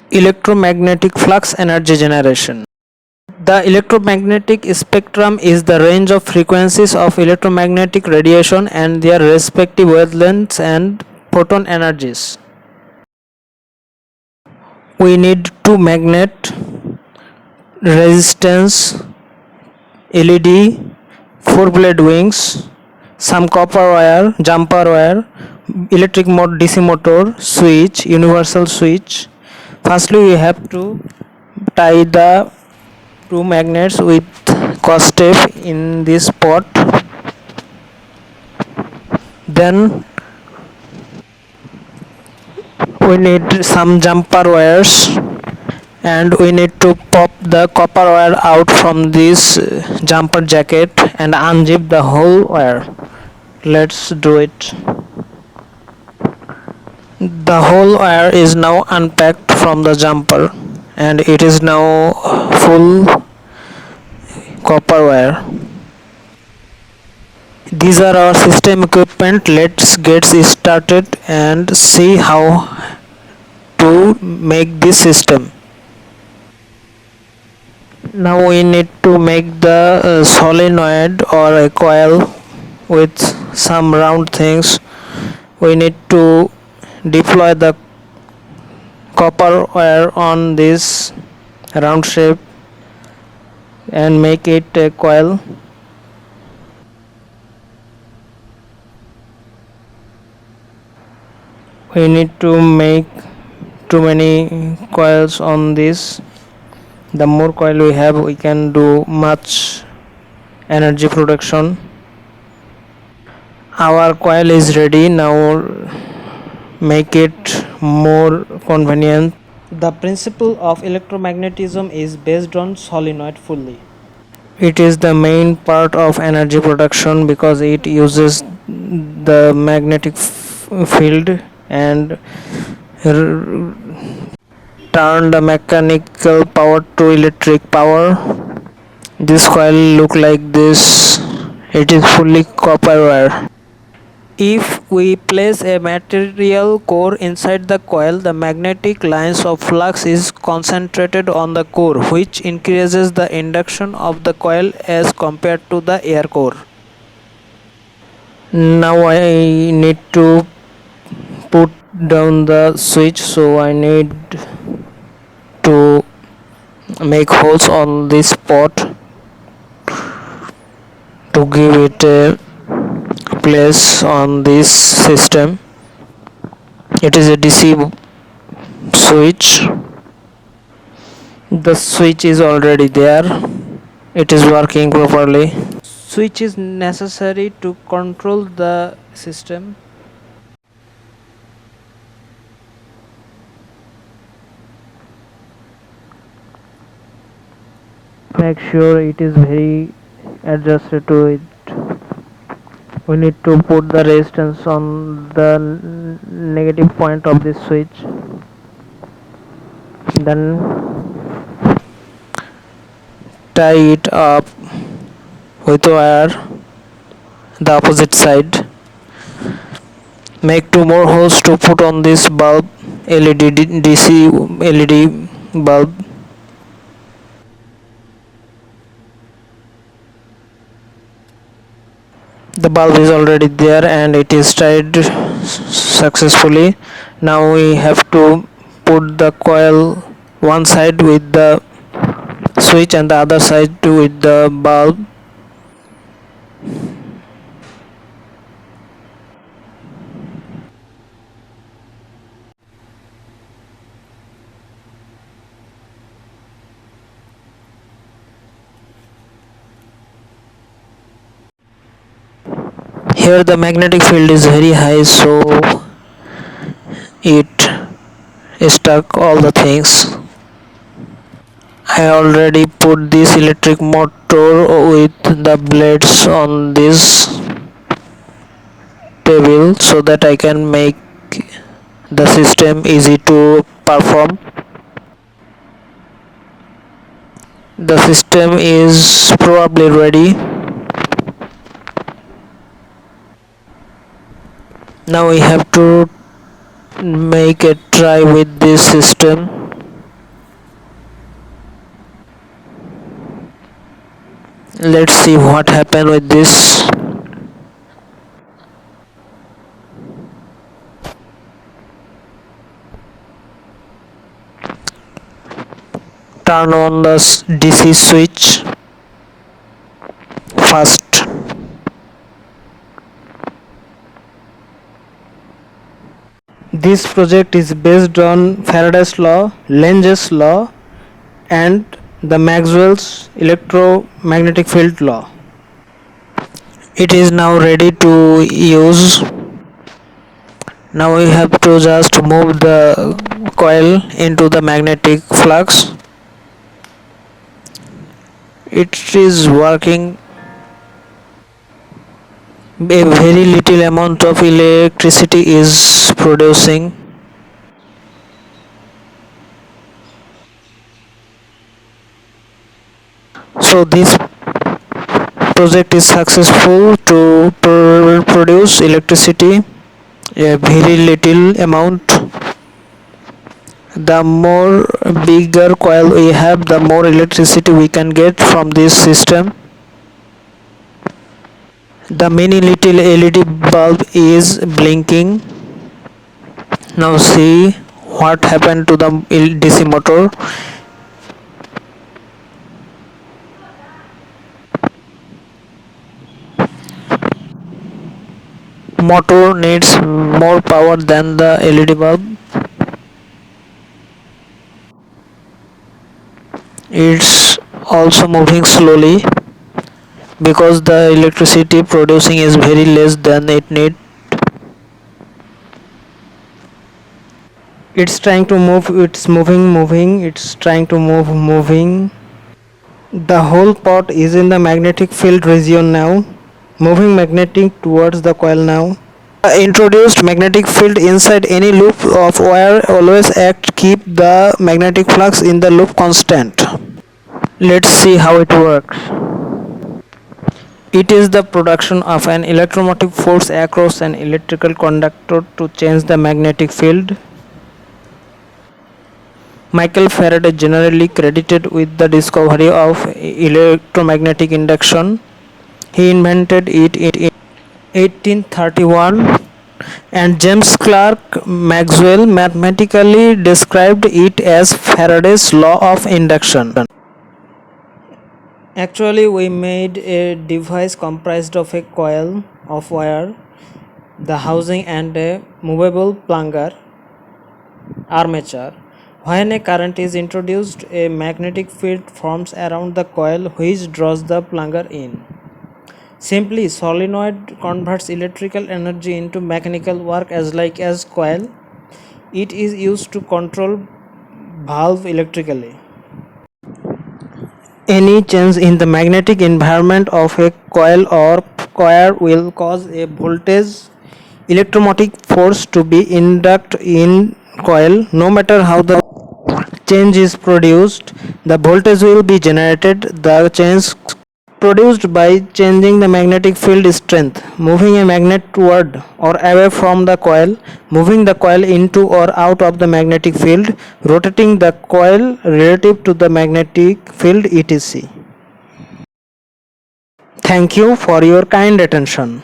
Electromagnetic flux energy generation. The electromagnetic spectrum is the range of frequencies of electromagnetic radiation and their respective wavelengths and photon energies. We need two magnet, resistance, LED, four blade wings, some copper wire, jumper wire, electric motor, DC motor, switch, universal switch. Firstly, we have to tie the two magnets with cross tape in this pot. Then we need some jumper wires and we need to pop the copper wire out from this jumper jacket and unzip the whole wire. Let's do it. The whole wire is now unpacked from the jumper and it is now full copper wire. These are our system equipment. Let's get started and see how to make this system. Now we need to make the solenoid or a coil with some round things. We need to deploy the copper wire on this round shape and make it a coil. We need to make too many coils on this. The more coil we have, we can do much energy production. Our coil is ready. Now make it more convenient. The principle of electromagnetism is based on solenoid fully. It is the main part of energy production because it uses the magnetic field and turn the mechanical power to electric power. This coil look like this. It is fully copper wire. If we place a material core inside the coil, the magnetic lines of flux is concentrated on the core, which increases the induction of the coil as compared to the air core. Now I need to put down the switch, so I need to make holes on this pot to give it a place on this system. It is a DC switch. The switch is already there. It is working properly. Switch is necessary to control the system. Make sure it is very adjusted to it. We need to put the resistance on the negative point of this switch. Then tie it up with wire the opposite side. Make two more holes to put on this bulb, LED DC LED bulb. The bulb is already there and it is tied successfully. Now we have to put the coil one side with the switch and the other side with the bulb. Here the magnetic field is very high, so it stuck all the things. I already put this electric motor with the blades on this table so that I can make the system easy to perform. The system is probably ready. Now we have to make a try with this system. Let's see what happened with this. Turn on the DC switch first. This project is based on Faraday's law, Lenz's law, and the Maxwell's electromagnetic field law. It is now ready to use. Now we have to just move the coil into the magnetic flux. It is working. A very little amount of electricity is producing. So this project is successful to produce electricity, a very little amount. The more bigger coil we have, the more electricity we can get from this system. The mini little LED bulb is blinking. Now see what happened to the DC motor. Motor needs more power than the LED bulb. It's also moving slowly because the electricity producing is very less than it need. It's trying to move, it's moving, it's trying to moving. The whole pot is in the magnetic field region now, moving magnetic towards the coil now. Introduced magnetic field inside any loop of wire always act keep the magnetic flux in the loop constant. Let's see how it works. It is the production of an electromotive force across an electrical conductor to change the magnetic field. Michael Faraday, generally credited with the discovery of electromagnetic induction, he invented it in 1831, and James Clerk Maxwell mathematically described it as Faraday's law of induction. Actually, we made a device comprised of a coil of wire, the housing, and a movable plunger armature. When a current is introduced, a magnetic field forms around the coil which draws the plunger in. Simply, solenoid converts electrical energy into mechanical work as like as coil. It is used to control valve electrically. Any change in the magnetic environment of a coil or coil will cause a voltage electromotive force to be induced in coil. No matter how the change is produced, the voltage will be generated. The change produced by changing the magnetic field strength, moving a magnet toward or away from the coil, moving the coil into or out of the magnetic field, rotating the coil relative to the magnetic field, etc. Thank you for your kind attention.